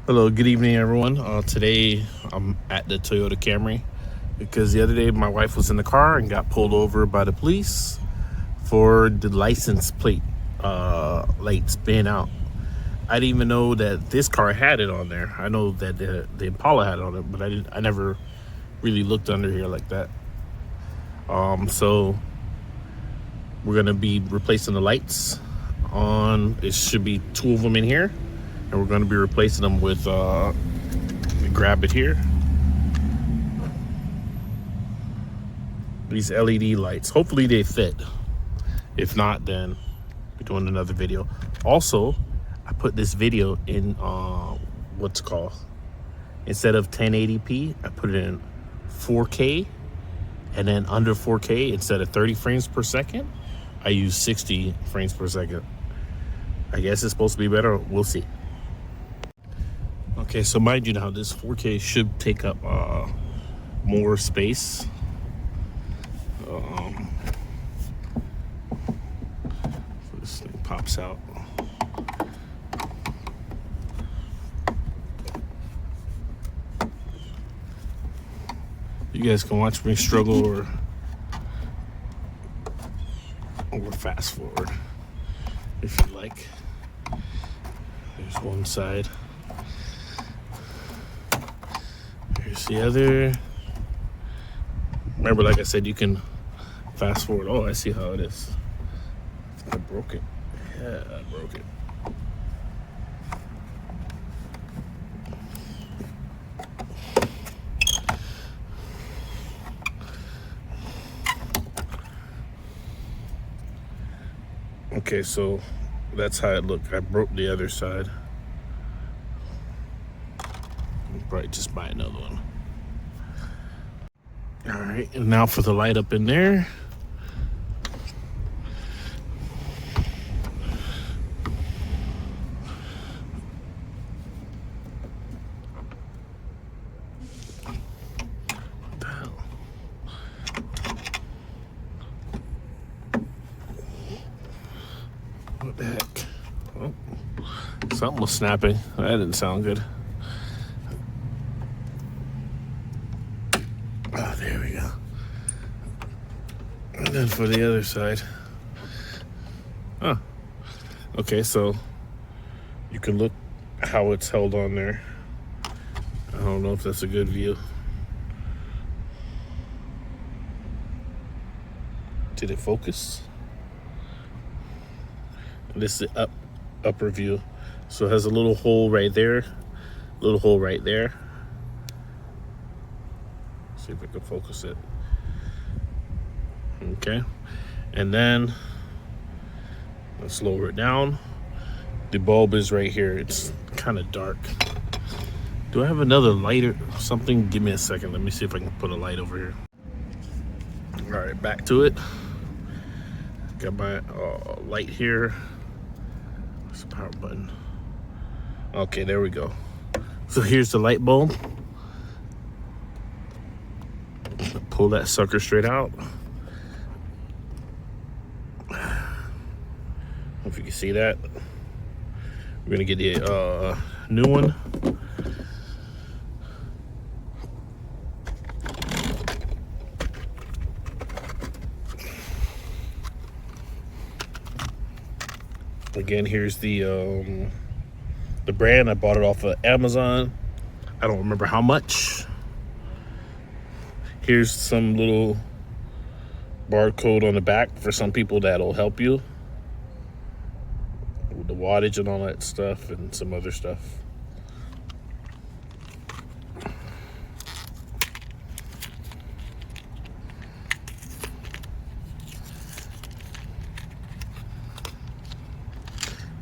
Hello, good evening, everyone. Today I'm at the Toyota Camry because the other day my wife was in the car and got pulled over by the police for the license plate lights being out. I didn't even know that this car had it on there. I know that the Impala had it on it, but I never really looked under here like that. So we're gonna be replacing the lights on. It should be 2 of them in here. And we're going to be replacing them with, grab it here. These LED lights. Hopefully they fit. If not, then we're doing another video. Also, I put this video in, what's it called? Instead of 1080p, I put it in 4K. And then under 4K, instead of 30 frames per second, I use 60 frames per second. I guess it's supposed to be better. We'll see. Okay, so mind you now, this 4K should take up more space. So this thing pops out. You guys can watch me struggle or fast forward if you like. There's one side. Here's the other. Remember, like I said, you can fast forward. Oh, I see how it is. I broke it. Yeah, I broke it. Okay, so that's how it looked. I broke the other side. Probably just buy another one. All right, and now for the light up in there. What the hell? What the heck? Oh, something was snapping. That didn't sound good. Oh, there we go. And then for the other side. Huh. Okay, so you can look how it's held on there. I don't know if that's a good view. Did it focus? This is the upper view. So it has a little hole right there, little hole right there. See if I can focus it. Okay, and then let's lower it down. The bulb is right here. It's kind of dark. Do I have another light or something? Give me a second. Let me see if I can put a light over here. All right, back to it. Got my light here. Where's the power button? Okay, there we go. So here's the light bulb. Pull that sucker straight out. If you can see that. We're gonna get the new one. Again, here's the brand. I bought it off of Amazon. I don't remember how much. Here's some little barcode on the back for some people that'll help you with the wattage and all that stuff and some other stuff.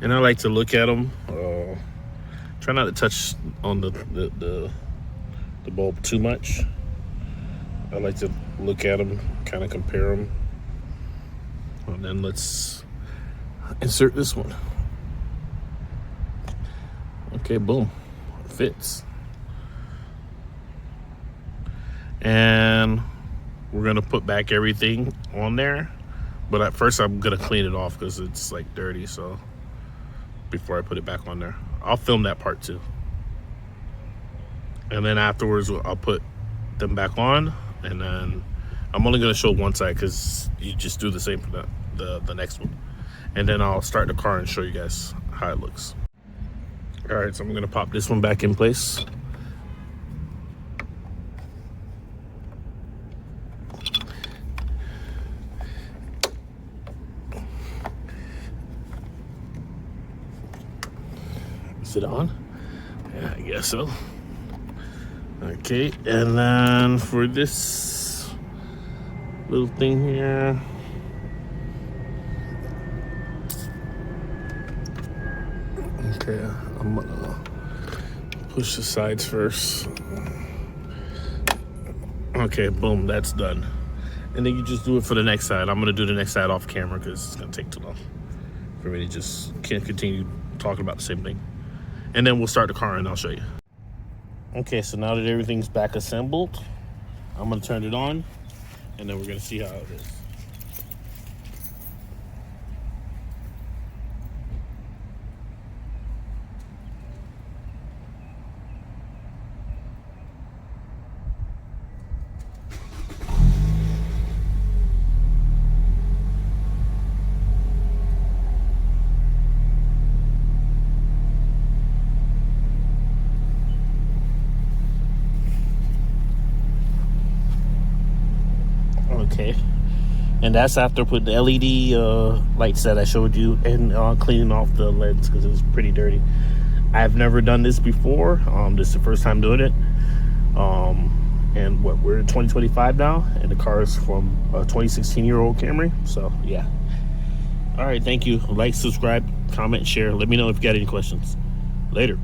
And I like to look at them. Try not to touch on the bulb too much. I like to look at them, kind of compare them. And then let's insert this one. Okay, boom, it fits. And we're gonna put back everything on there. But at first I'm gonna clean it off because it's like dirty, so before I put it back on there. I'll film that part too. and then afterwards I'll put them back on, and then I'm only going to show one side because you just do the same for the next one, and then I'll start the car and show you guys how it looks. All right, so I'm going to pop this one back in place. Is it on? Yeah, I guess so. Okay, and then for this little thing here, okay, I'm gonna push the sides first. Okay, boom, that's done. And then you just do it for the next side. I'm gonna do the next side off camera because it's gonna take too long for me to just can't continue talking about the same thing. And then we'll start the car and I'll show you. Okay, so now that everything's back assembled, I'm gonna turn it on and then we're gonna see how it is. Okay, and that's after putting the LED lights that I showed you and cleaning off the lens because it was pretty dirty. I've never done this before. This is the first time doing it. And we're in 2025 now, and the car is from a 2016-year-old Camry. So yeah. All right, thank you. Like, subscribe, comment, share. Let me know if you got any questions. Later.